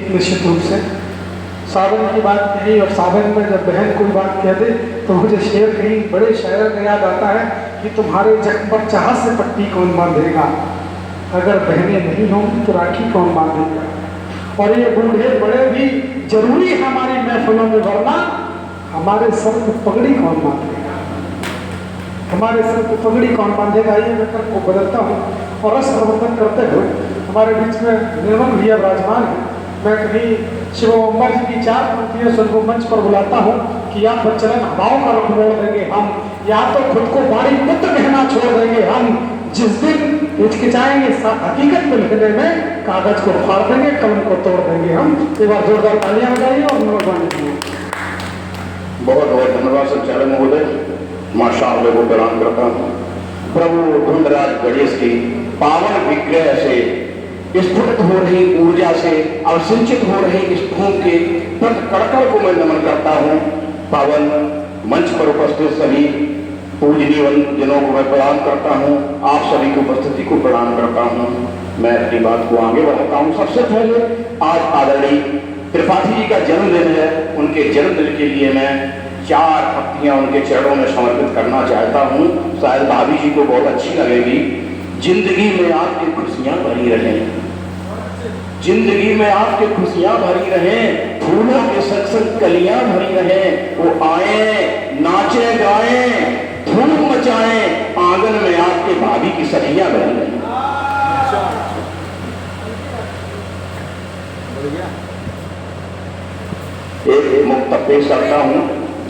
निश्चित रूप से सावन की बात कही, और सावन में जब बहन कोई बात कह दे तो मुझे शेर कहीं बड़े शायर का याद आता है कि तुम्हारे जख्म पर चाह से पट्टी कौन बांधेगा, अगर बहनें नहीं होंगी तो राखी कौन बांधेगा। और ये बूढ़े बड़े भी जरूरी है हमारी महफिलों में, वरना हमारे सर को पगड़ी कौन बांधेगा, हमारे सर को पगड़ी कौन बांधेगा। ये मैं कल को बदलता हूँ और रस प्रबंधन करते हुए हमारे बीच में निर्मल भैया विराजमान है। मैं कभी शिव अम्बा जी की 4 पंक्तियों से उनको मंच पर बुलाता हूँ कि या बच्चन हवाओं का रुख मोड़ देंगे हम, या तो खुद को बाड़ी पुत्र कहना छोड़ देंगे हम, जिस दिन हिचकिचाएंगे हकीकत में लिखने में कागज को फाड़ देंगे, कलम को तोड़ देंगे हम। एक बार जोरदार तालियां बजाइए और मेहरबानी कीजिए। बहुत बहुत धन्यवाद संचालक महोदय, मां शारदा को प्रणाम करता हूँ। प्रभु धुंधराज गणेश की पावन विग्रह से स्फुटित हो रही ऊर्जा से अवसिंचित हो रही इस धूम के प्रति कड़कड़ को मैं नमन करता हूँ। पावन मंच पर उपस्थित सभी पूजनीय जनों को मैं प्रणाम करता हूँ, आप सभी की उपस्थिति को प्रणाम करता हूँ। मैं अपनी बात को आगे बढ़ाता हूँ। सबसे पहले आज आदरणीय त्रिपाठी जी का जन्मदिन है, उनके जन्मदिन के लिए मैं 4 पत्तियां उनके चरणों में समर्पित करना चाहता हूँ। शायद भाभी जी को बहुत अच्छी लगेगी। जिंदगी में आपकी खुशियां भरी रहें, जिंदगी में आपकी खुशियां भरी रहें, फूलों के संग संग कलियां भरी रहें। वो आए नाचे गाए धूम मचाए, आंगन में आपके भाभी की सखियां भरी रहें। एक मुक्त पेश करता हूं।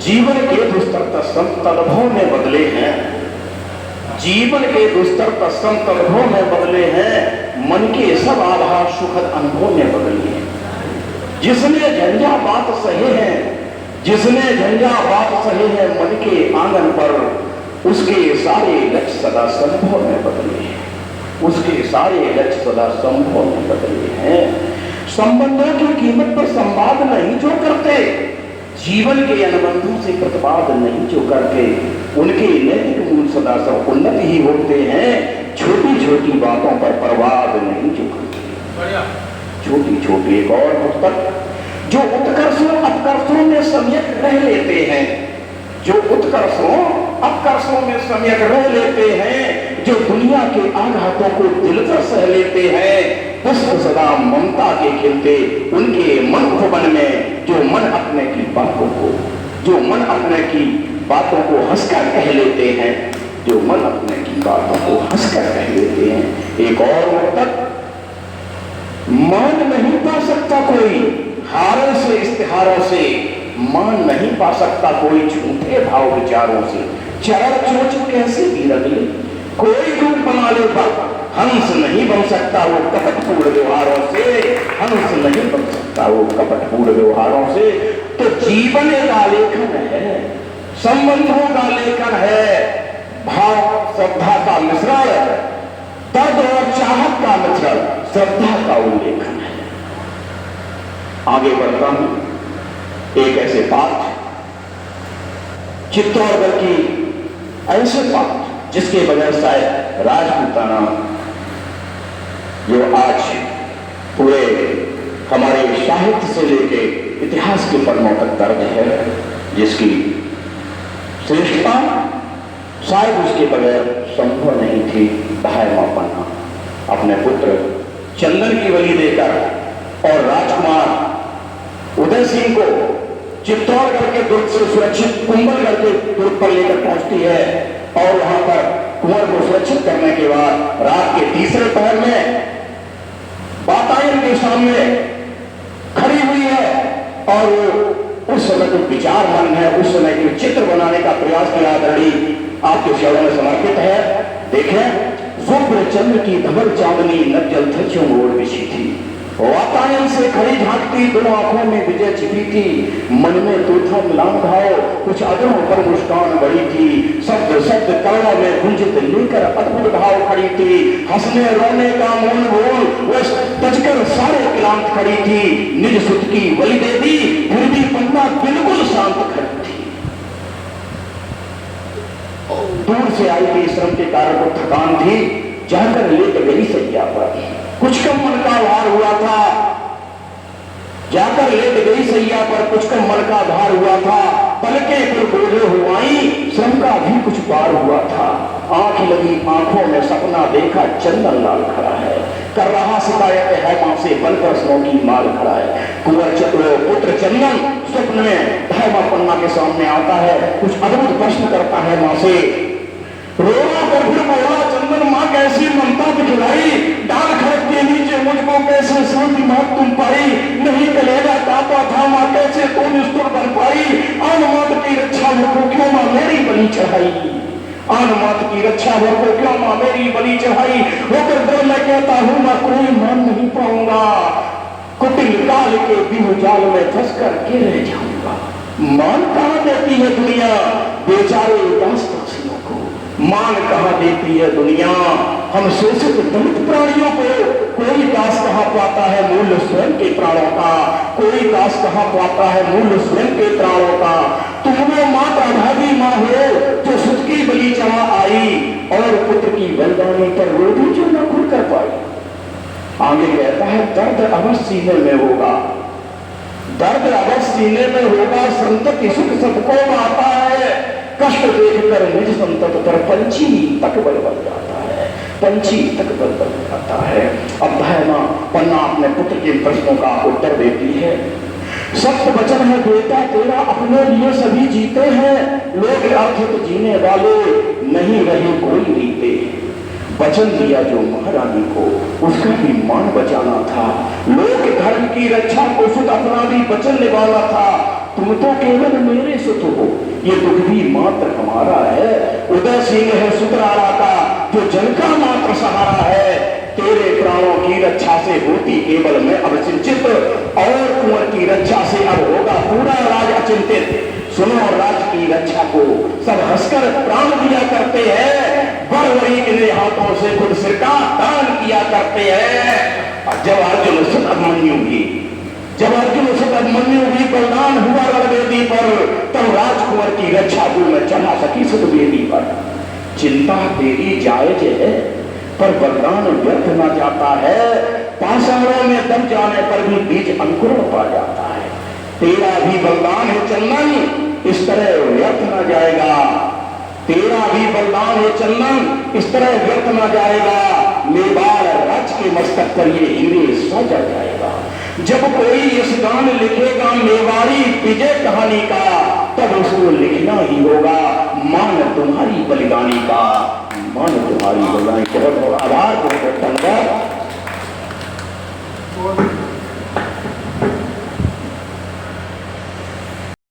जीवन के दुस्तर संतनुभव में बदले हैं, जीवन के दुस्तर संतनुभव में बदले हैं, मन के सब आभार सुखद अनुभव में बदले हैं। जिसने झंझा बात सहे हैं, जिसने झंझा बात सहे हैं मन के आंगन पर, उसके सारे लक्ष्य सदा संभव में बदले हैं, उसके सारे लक्ष्य सदा संभव में बदले हैं। संबंधों की कीमत पर संवाद नहीं जो करते, जीवन के अनुबंधों से प्रतिवाद नहीं जो करते, उनके नैतिक मूल सदा सब उन्नति ही होते हैं। छोटी छोटी बातों पर परवाद नहीं जो करते। छोटी छोटी एक और पुस्तक, जो उत्कर्षों अपकर्षों में सम्यक रह लेते हैं, जो उत्कर्षों अपकर्षों में सम्यक रह लेते हैं, जो दुनिया के आघातों को दिल पर सह लेते हैं, पुष्प सदा ममता के खिलते उनके मन भवन में, जो मन अपने की बातों को, जो मन अपने की बातों को हंसकर कह लेते हैं, जो मन अपने की बातों को हंसकर कह लेते हैं। एक और मुक्तक, मान नहीं पा सकता कोई हारों से इस्तिहारों से, मान नहीं पा सकता कोई झूठे भाव विचारों से, चरण चोच कैसे भी रख ले कोई रूप बना ले, हंस नहीं बन सकता वो कपटपूर्ण व्यवहारों से, हंस नहीं बन सकता वो कपटपूर्ण व्यवहारों से। तो जीवन एक आलेखन है, संबंधों का लेखन है, भाव श्रद्धा का मिश्रण, दर्द और चाहत का मिश्रण, श्रद्धा का उल्लेखन है। आगे बढ़ता हूं। एक ऐसे पाठ, चित्तौड़गढ़ की ऐसे पाठ जिसके बगैर शायद राजपूताना जो आज पूरे हमारे साहित्य से लेके इतिहास के पन्नों तक दर्ज है, जिसकी श्रेष्ठता शायद उसके बगैर संभव नहीं थी। भाई मापन्ना अपने पुत्र चंदन की बलि देकर और राजकुमार उदय सिंह को चित्तौड़गढ़ के दुर्ग से सुरक्षित कुंभलगढ़ के दुर्ग पर लेकर पहुंचती है, और वहां पर कुंवर को सुरक्षित करने के बाद रात के तीसरे पहर में वातायन के सामने खड़ी हुई है, और उस समय जो विचार मन है, उस समय के चित्र बनाने का प्रयास किया आदरणीय आपके चरणों में समर्पित है। देखें, शुभ्र चंद्र की धवल चांदनी नज्जल थच्यों ओर बिछी थी, वातायन से खड़ी झांकती दोनों आंखों में विजय छिपी थी, मन में तो था मिलान भाव, कुछ अदरों पर मुस्कान बड़ी थी, शब्द शब्द कर्णों में गुंजित लेकर अद्भुत भाव खड़ी थी, हंसने रोने का मूल बोल वह तजकर सारे क्लांत खड़ी थी, निज सुत की बलि दे दी, फिर भी पन्ना बिल्कुल शांत खड़ी थी। दूर से आई थी, श्रम के कारण को थकान थी, जाकर लेट गई सैया पर, कुछ कम मन का भार हुआ था, जाकर लेट गई सैया पर, कुछ कम मन का भार हुआ था, पलके पर बोझे हुआई, श्रम का भी कुछ पार हुआ था। आंख लगी आंखों में सपना देखा, चंदन लाल खड़ा है, कर रहा शिकायत है मां से, बनकर स्नो की माल खड़ा है। कुंवर पुत्र चंदन स्वप्न में धैमा पन्ना के सामने आता है, कुछ अद्भुत प्रश्न करता है मां से। रोना पर फिर बोला चंदन, मां कैसी ममता दिखलाई, डाल खड़क के नीचे मुझको कैसे शांति मां तुम पाई, नहीं कलेजा कांपा था मां कैसे तू निष्ठुर बन पाई, आन मात की रक्षा को क्यों मां मेरी बलि चढ़ाई, आन मात की रक्षा को क्यों मां मेरी बलि चढ़ाई, होकर डर मैं कहता हूं मैं कोई मान नहीं पाऊंगा, कुटिल काल के बिहु जाल में फंस कर के रह जाऊंगा। मान कहां देती है दुनिया बेचारे दास-दासियों को, मान कहां देती है दुनिया हम शोषित दलित प्राणियों को, कोई दास कहां पाता है मूल्य स्वयं के प्राणों का, कोई दास कहां पाता है मूल्य स्वयं के प्राणों का। तुम वो माता भागी मां हो जो सुध की बलि चढ़ा आई, और पुत्र की बलिदानी पर रो भी जो न खुल कर पाई। आगे कहता है दर्द अवश्य सीने में होगा, दर्द अवश्य सीने में होगा, संतति सुख सबको आता है, कष्ट देखकर निज संतत पर पंछी तक बल बन जाता है, पंछी तक बल बन जाता है। अब धैमा पन्ना अपने पुत्र के प्रश्नों का उत्तर देती है। सत्य वचन है बेटा तेरा, अपने लिए सभी जीते हैं, लोग अर्थित जीने वाले नहीं रहे कोई रीते। वचन दिया जो महारानी को उसका भी मान बचाना था, लोक धर्म की रक्षा को खुद अपना भी वचन निभाना था। तुम तो केवल मेरे सुत हो, ये दुख भी मात्र हमारा है। उदय सिंह है सुतराला का जो जन का मात्र सहारा है, तेरे प्राणों की रक्षा से होती केवल मैं अब चिंतित, और कुंवर की रक्षा से अब होगा पूरा राज अचिंतित। सुनो राज की रक्षा को सब हंसकर प्राण दिया करते हैं, बड़बड़ी के हाथों से खुद सिर का दान किया करते हैं। जब अर्जुन सुत अभिमन्यु भी, जब अर्जुन सुत अभिमन्यु भी बलिदान हुआ रणवेदी पर, तब राजकुमार की रक्षा को मैं चढ़ा सकी सुत वेदी पर। चिंता तेरी जायज है पर बलिदान व्यर्थ न जाता है, पाषाणों में दब जाने पर भी बीज अंकुरण पा जाता है। तेरा भी बलिदान है चंदन, इस तरह व्यर्थ न जाएगा, तेरा भी बलिदान है चंदन, इस तरह व्यर्थ न जाएगा। मेवाड़ राज के मस्तक पर ये हीरे सजा जाएगा। जब कोई इस गान लिखेगा मेवाड़ी विजय कहानी का, तब उसको लिखना ही होगा मान तुम्हारी बलिदानी का, मान तुम्हारी बलिदानी। बहुत आभार, बहुत धन्यवाद।